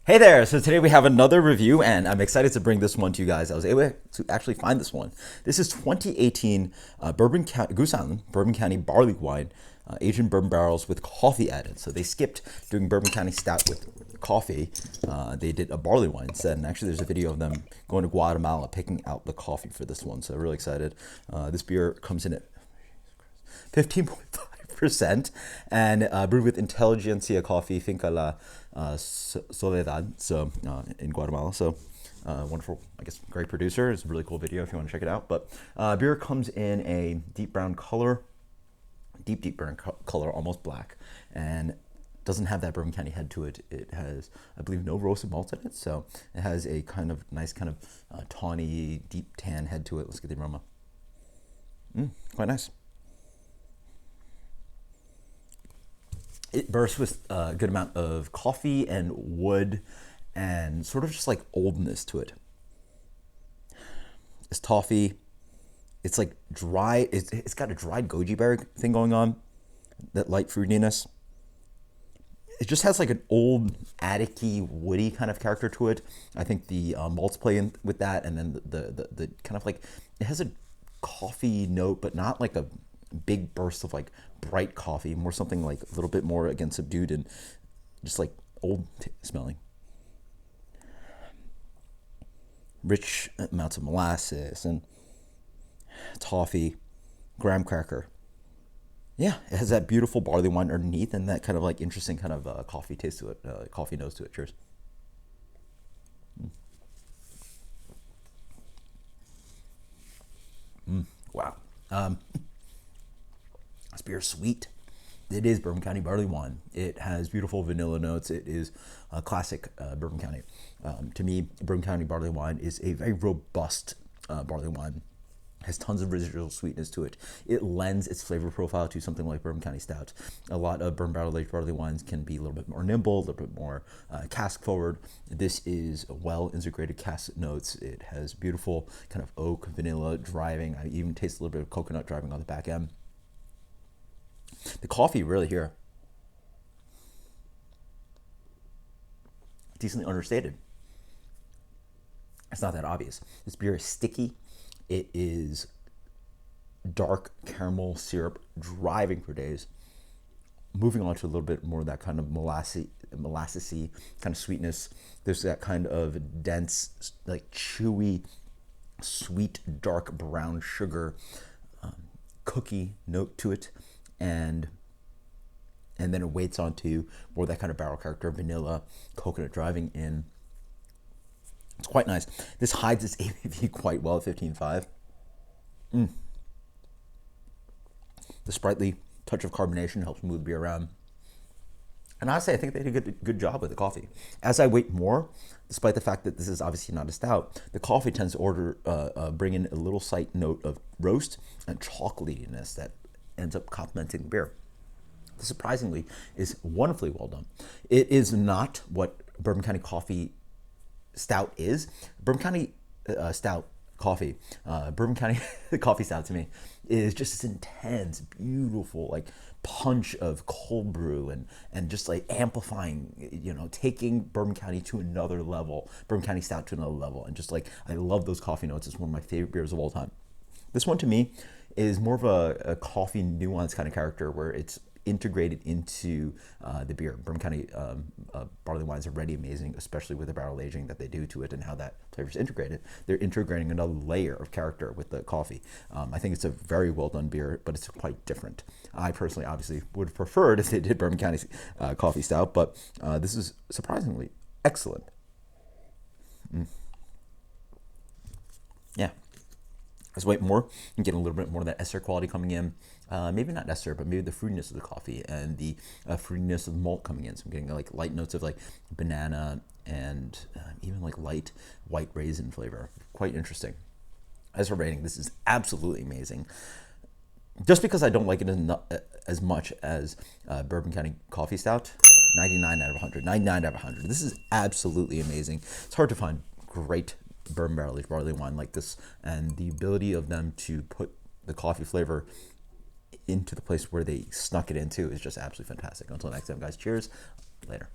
Hey there! So today we have another review, and I'm excited to bring this one to you guys. I was able to actually find this one. This is 2018 Bourbon County, Goose Island, Bourbon County Barleywine, Asian bourbon barrels with coffee added. So they skipped doing Bourbon County Stout with coffee. They did a barley wine instead, and actually there's a video of them going to Guatemala picking out the coffee for this one. So really excited. This beer comes in at 15.5% and brewed with Intelligentsia coffee, Finca La Soledad, so in Guatemala. So wonderful, I guess, great producer. It's a really cool video if you want to check it out. But beer comes in a deep brown color, deep brown color, almost black, and doesn't have that Bourbon County head to it. It has, I believe, no roasted malts in it, so it has a kind of nice, kind of tawny, deep tan head to it. Let's get the aroma. Quite nice. It bursts with a good amount of coffee and wood and sort of just like oldness to it. It's toffee. It's like dry. It's got a dried goji berry thing going on, that light fruitiness. It just has like an old attic-y, woody kind of character to it. I think the malts play in with that, and then the kind of like, it has a coffee note, but not like a big burst of like bright coffee, more something like a little bit more, again, subdued and just like old smelling. Rich amounts of molasses and toffee, graham cracker. Yeah, it has that beautiful barley wine underneath and that kind of like interesting kind of coffee taste to it, coffee nose to it. Cheers. Wow. This beer is sweet. It is Bourbon County barley wine. It has beautiful vanilla notes. It is a classic Bourbon County. To me, Bourbon County barley wine is a very robust barley wine. Has tons of residual sweetness to it. It lends its flavor profile to something like Bourbon County Stout. A lot of bourbon barrel aged barley wines can be a little bit more nimble, a little bit more cask forward. This is well integrated cask notes. It has beautiful kind of oak, vanilla driving. I even taste a little bit of coconut driving on the back end. The coffee really here, decently understated. It's not that obvious. This beer is sticky. It is dark caramel syrup driving for days. Moving on to a little bit more of that kind of molassesy kind of sweetness. There's that kind of dense, like chewy, sweet, dark brown sugar cookie note to it. And then it waits on to more of that kind of barrel character, vanilla, coconut driving in. It's quite nice. This hides its ABV quite well at 15.5. The sprightly touch of carbonation helps move the beer around. And honestly, I think they did a good job with the coffee. As I wait more, despite the fact that this is obviously not a stout, the coffee tends to bring in a little slight note of roast and chocolatiness that ends up complementing the beer. This, surprisingly, is wonderfully well done. It is not what Bourbon County Coffee Stout is. Bourbon County Stout coffee, Bourbon County Coffee Stout to me is just this intense, beautiful, like punch of cold brew and just like amplifying, taking Bourbon County to another level, Bourbon County Stout to another level, and just like, I love those coffee notes. It's one of my favorite beers of all time. This one to me is more of a coffee nuance kind of character where it's integrated into the beer. Bourbon County barley wines are already amazing, especially with the barrel aging that they do to it and how that flavor is integrated. They're integrating another layer of character with the coffee. I think it's a very well done beer, but it's quite different. I personally, obviously, would have preferred if they did Bourbon County Coffee Stout, but this is surprisingly excellent. Yeah. Let's wait more and get a little bit more of that ester quality coming in. Maybe not ester, but maybe the fruitiness of the coffee and the fruitiness of the malt coming in. So I'm getting like light notes of like banana and even like light white raisin flavor. Quite interesting. As for rating, this is absolutely amazing. Just because I don't like it as much as Bourbon County Coffee Stout, 99 out of 100. 99 out of 100. This is absolutely amazing. It's hard to find great bourbon barrel aged barley wine like this, and the ability of them to put the coffee flavor into the place where they snuck it into is just absolutely fantastic. Until next time, guys, cheers. Later.